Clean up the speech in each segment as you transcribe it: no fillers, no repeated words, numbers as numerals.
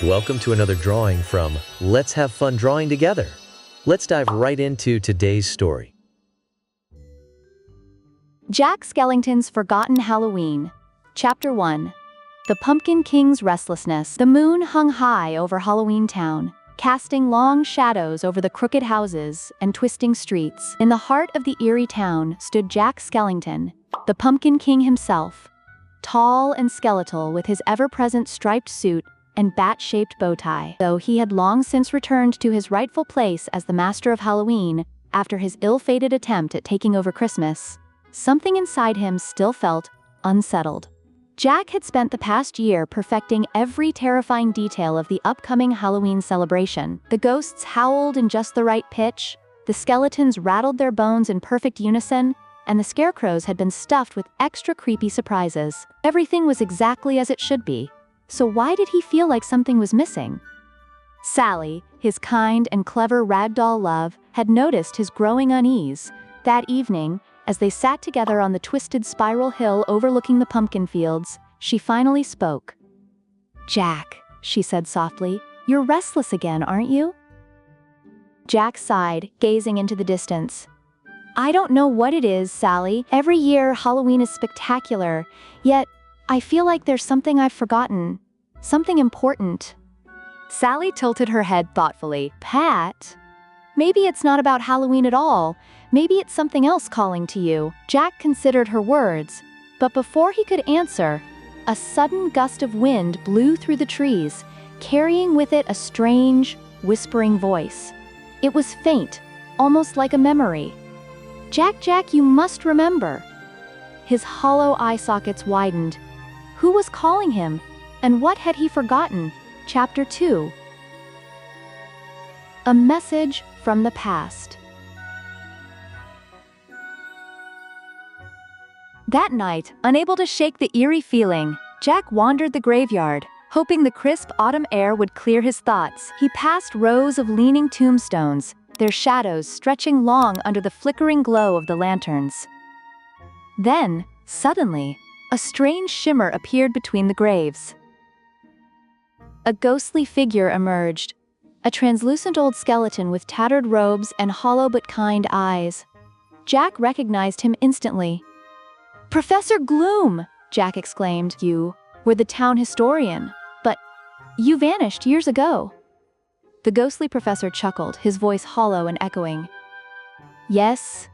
Welcome to another drawing from Let's Have Fun Drawing Together. Let's dive right into today's story. Jack Skellington's Forgotten Halloween. Chapter 1. The Pumpkin King's Restlessness. The moon hung high over Halloween Town, casting long shadows over the crooked houses and twisting streets. In the heart of the eerie town stood Jack Skellington, the Pumpkin King himself, tall and skeletal with his ever-present striped suit and bat-shaped bow tie. Though he had long since returned to his rightful place as the master of Halloween after his ill-fated attempt at taking over Christmas, something inside him still felt unsettled. Jack had spent the past year perfecting every terrifying detail of the upcoming Halloween celebration. The ghosts howled in just the right pitch, the skeletons rattled their bones in perfect unison, and the scarecrows had been stuffed with extra creepy surprises. Everything was exactly as it should be. So why did he feel like something was missing? Sally, his kind and clever ragdoll love, had noticed his growing unease. That evening, as they sat together on the twisted spiral hill overlooking the pumpkin fields, she finally spoke. "Jack," she said softly, "you're restless again, aren't you?" Jack sighed, gazing into the distance. "I don't know what it is, Sally. Every year Halloween is spectacular, yet I feel like there's something I've forgotten. Something important." Sally tilted her head thoughtfully. "Pat, maybe it's not about Halloween at all. Maybe it's something else calling to you." Jack considered her words, but before he could answer, a sudden gust of wind blew through the trees, carrying with it a strange, whispering voice. It was faint, almost like a memory. Jack, you must remember." His hollow eye sockets widened. Who was calling him? And what had he forgotten? Chapter 2. A message from the past. That night, unable to shake the eerie feeling, Jack wandered the graveyard, hoping the crisp autumn air would clear his thoughts. He passed rows of leaning tombstones, their shadows stretching long under the flickering glow of the lanterns. Then, suddenly, a strange shimmer appeared between the graves. A ghostly figure emerged, a translucent old skeleton with tattered robes and hollow but kind eyes. Jack recognized him instantly. "Professor Gloom!" Jack exclaimed. "You were the town historian, but you vanished years ago." The ghostly professor chuckled, his voice hollow and echoing. Yes,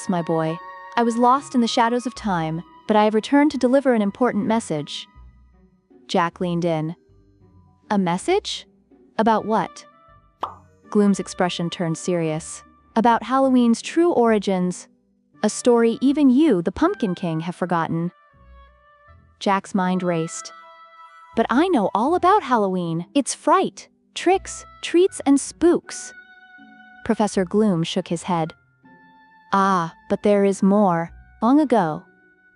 my boy. I was lost in the shadows of time, but I have returned to deliver an important message." Jack leaned in. "A message? About what?" Gloom's expression turned serious. "About Halloween's true origins. A story even you, the Pumpkin King, have forgotten." Jack's mind raced. "But I know all about Halloween. It's fright, tricks, treats, and spooks." Professor Gloom shook his head. "Ah, but there is more. Long ago,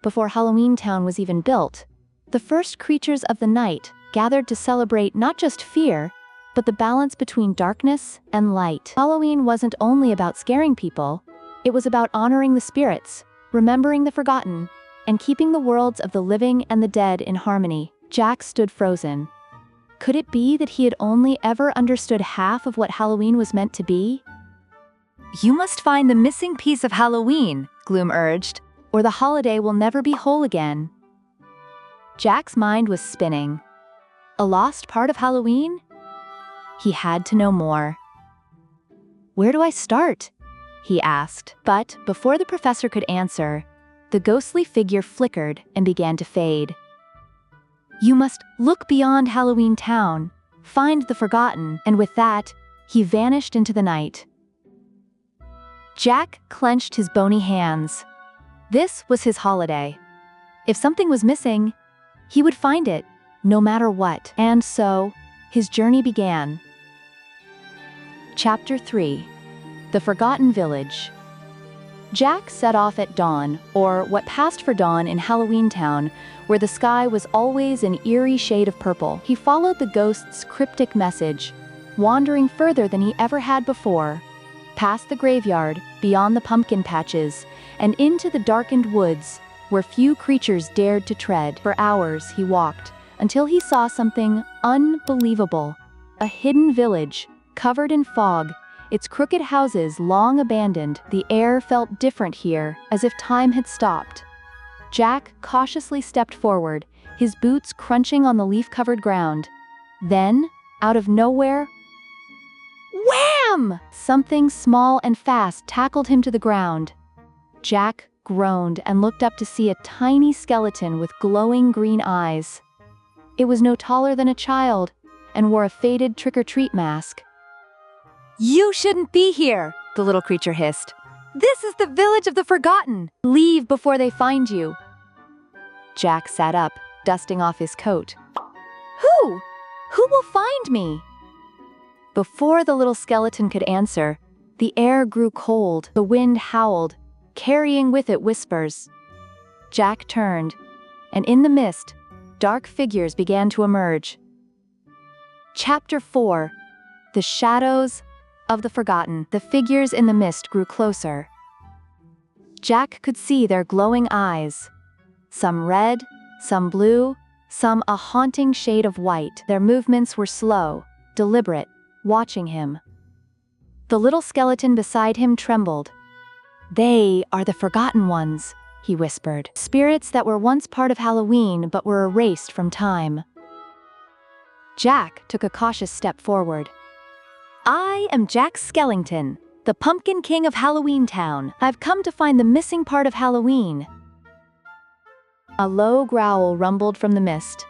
before Halloween Town was even built, the first creatures of the night gathered to celebrate not just fear, but the balance between darkness and light. Halloween wasn't only about scaring people, it was about honoring the spirits, remembering the forgotten, and keeping the worlds of the living and the dead in harmony." Jack stood frozen. Could it be that he had only ever understood half of what Halloween was meant to be? "You must find the missing piece of Halloween," Gloom urged, "or the holiday will never be whole again." Jack's mind was spinning. A lost part of Halloween? He had to know more. "Where do I start?" he asked. But before the professor could answer, the ghostly figure flickered and began to fade. "You must look beyond Halloween Town, find the forgotten," and with that, he vanished into the night. Jack clenched his bony hands. This was his holiday. If something was missing, he would find it, no matter what. And so, his journey began. Chapter 3. The Forgotten Village. Jack set off at dawn, or what passed for dawn in Halloween Town, where the sky was always an eerie shade of purple. He followed the ghost's cryptic message, wandering further than he ever had before, past the graveyard, beyond the pumpkin patches, and into the darkened woods, where few creatures dared to tread. For hours he walked, until he saw something unbelievable. A hidden village, covered in fog, its crooked houses long abandoned. The air felt different here, as if time had stopped. Jack cautiously stepped forward, his boots crunching on the leaf-covered ground. Then, out of nowhere, wham! Something small and fast tackled him to the ground. Jack groaned and looked up to see a tiny skeleton with glowing green eyes. It was no taller than a child, and wore a faded trick-or-treat mask. "You shouldn't be here," the little creature hissed. "This is the village of the forgotten. Leave before they find you." Jack sat up, dusting off his coat. Who? Who will find me?" Before the little skeleton could answer, the air grew cold, the wind howled, carrying with it whispers. Jack turned, and in the mist, dark figures began to emerge. Chapter 4: The Shadows of the Forgotten. The figures in the mist grew closer. Jack could see their glowing eyes. Some red, some blue, some a haunting shade of white. Their movements were slow, deliberate, watching him. The little skeleton beside him trembled. "They are the Forgotten Ones," he whispered. "Spirits that were once part of Halloween but were erased from time." Jack took a cautious step forward. "I am Jack Skellington, the Pumpkin King of Halloween Town. I've come to find the missing part of Halloween." A low growl rumbled from the mist.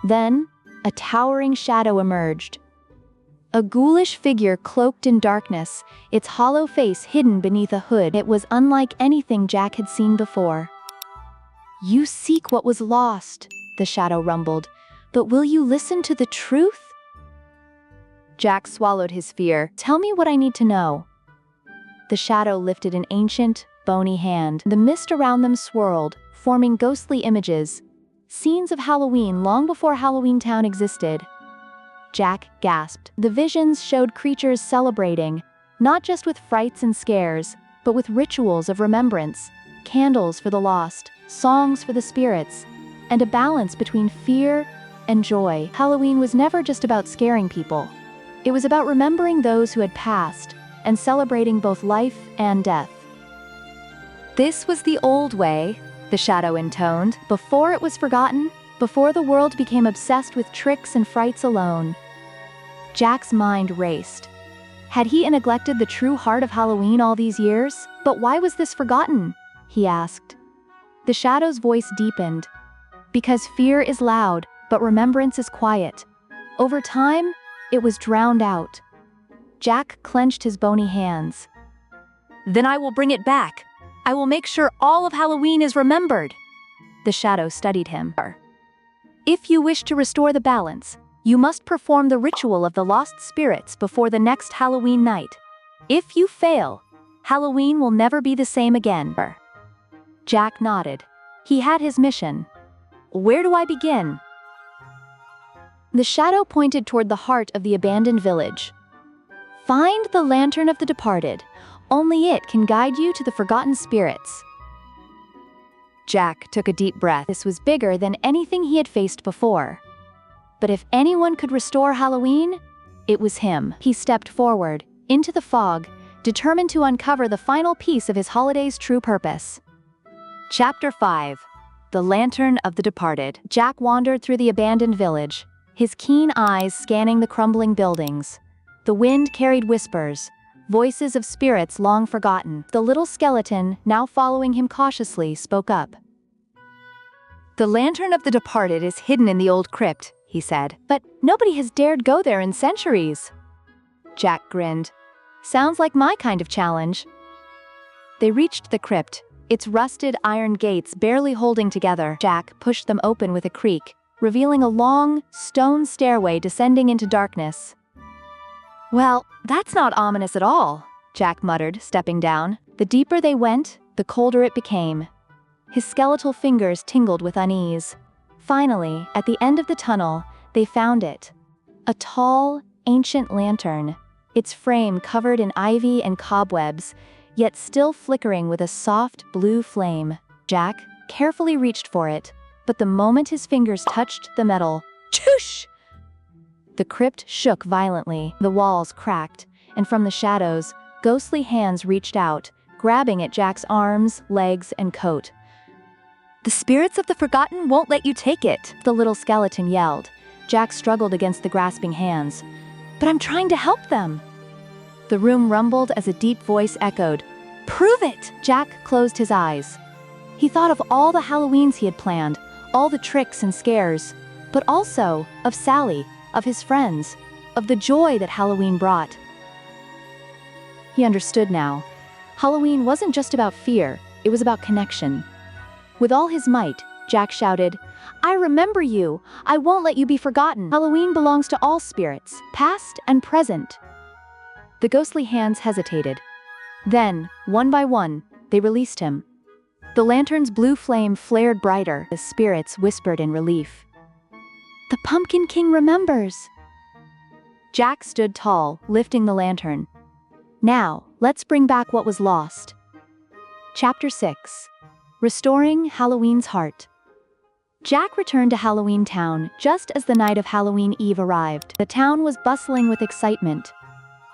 Then, a towering shadow emerged. A ghoulish figure cloaked in darkness, its hollow face hidden beneath a hood. It was unlike anything Jack had seen before. "You seek what was lost," the shadow rumbled, "but will you listen to the truth?" Jack swallowed his fear. "Tell me what I need to know." The shadow lifted an ancient, bony hand. The mist around them swirled, forming ghostly images, scenes of Halloween long before Halloween Town existed. Jack gasped. The visions showed creatures celebrating, not just with frights and scares, but with rituals of remembrance, candles for the lost, songs for the spirits, and a balance between fear and joy. Halloween was never just about scaring people. It was about remembering those who had passed and celebrating both life and death. "This was the old way," the shadow intoned, "before it was forgotten, before the world became obsessed with tricks and frights alone." Jack's mind raced. Had he neglected the true heart of Halloween all these years? But why was this forgotten? He asked. The shadow's voice deepened. "Because fear is loud, but remembrance is quiet. Over time, it was drowned out." Jack clenched his bony hands. "Then I will bring it back. I will make sure all of Halloween is remembered." The shadow studied him. "If you wish to restore the balance, you must perform the ritual of the lost spirits before the next Halloween night. If you fail, Halloween will never be the same again." Jack nodded. He had his mission. "Where do I begin?" The shadow pointed toward the heart of the abandoned village. "Find the lantern of the departed. Only it can guide you to the forgotten spirits." Jack took a deep breath. This was bigger than anything he had faced before. But if anyone could restore Halloween, it was him. He stepped forward, into the fog, determined to uncover the final piece of his holiday's true purpose. Chapter 5: The Lantern of the Departed. Jack wandered through the abandoned village, his keen eyes scanning the crumbling buildings. The wind carried whispers, voices of spirits long forgotten. The little skeleton, now following him cautiously, spoke up. "The Lantern of the Departed is hidden in the old crypt," he said, "but nobody has dared go there in centuries." Jack grinned. "Sounds like my kind of challenge." They reached the crypt, its rusted iron gates barely holding together. Jack pushed them open with a creak, revealing a long, stone stairway descending into darkness. "Well, that's not ominous at all," Jack muttered, stepping down. The deeper they went, the colder it became. His skeletal fingers tingled with unease. Finally, at the end of the tunnel, they found it. A tall, ancient lantern, its frame covered in ivy and cobwebs, yet still flickering with a soft blue flame. Jack carefully reached for it, But the moment his fingers touched the metal, "Choosh!" The crypt shook violently, the walls cracked, and from the shadows, ghostly hands reached out, grabbing at Jack's arms, legs, and coat. "The spirits of the forgotten won't let you take it," the little skeleton yelled. Jack struggled against the grasping hands. "But I'm trying to help them." The room rumbled as a deep voice echoed, "Prove it!" Jack closed his eyes. He thought of all the Halloweens he had planned, all the tricks and scares, but also of Sally, of his friends, of the joy that Halloween brought. He understood now. Halloween wasn't just about fear, it was about connection. With all his might, Jack shouted, "I remember you! I won't let you be forgotten! Halloween belongs to all spirits, past and present." The ghostly hands hesitated. Then, one by one, they released him. The lantern's blue flame flared brighter as spirits whispered in relief. "The Pumpkin King remembers!" Jack stood tall, lifting the lantern. "Now, let's bring back what was lost." Chapter 6. Restoring Halloween's Heart. Jack returned to Halloween Town just as the night of Halloween Eve arrived. The town was bustling with excitement,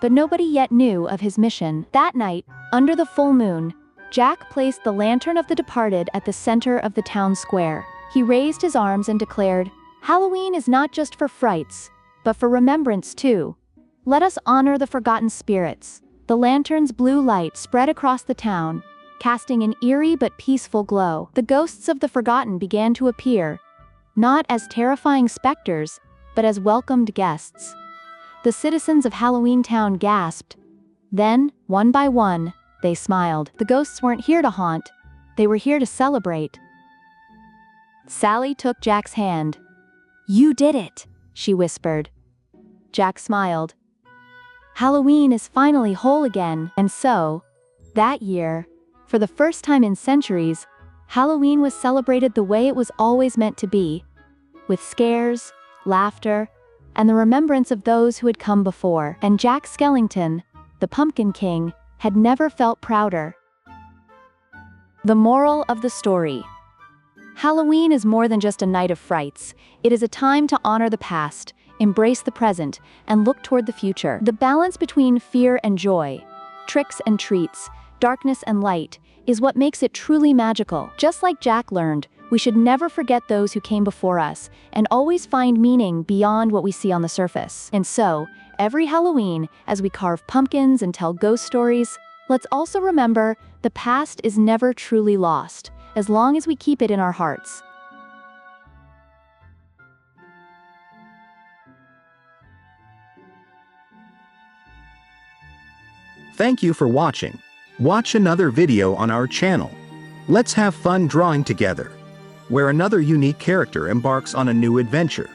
but nobody yet knew of his mission. That night, under the full moon, Jack placed the Lantern of the Departed at the center of the town square. He raised his arms and declared, "Halloween is not just for frights, but for remembrance too. Let us honor the forgotten spirits." The lantern's blue light spread across the town, casting an eerie but peaceful glow. The ghosts of the forgotten began to appear, not as terrifying specters, but as welcomed guests. The citizens of Halloween Town gasped. Then, one by one, they smiled. The ghosts weren't here to haunt, they were here to celebrate. Sally took Jack's hand. "You did it," she whispered. Jack smiled. Halloween is finally whole again, and so, that year, for the first time in centuries, Halloween was celebrated the way it was always meant to be, with scares, laughter, and the remembrance of those who had come before. And Jack Skellington, the Pumpkin King, had never felt prouder. The moral of the story. Halloween is more than just a night of frights. It is a time to honor the past, embrace the present, and look toward the future. The balance between fear and joy, tricks and treats, darkness and light, is what makes it truly magical. Just like Jack learned, we should never forget those who came before us, and always find meaning beyond what we see on the surface. And so, every Halloween, as we carve pumpkins and tell ghost stories, let's also remember the past is never truly lost, as long as we keep it in our hearts. Thank you for watching. Watch another video on our channel. Let's have fun drawing together, where another unique character embarks on a new adventure.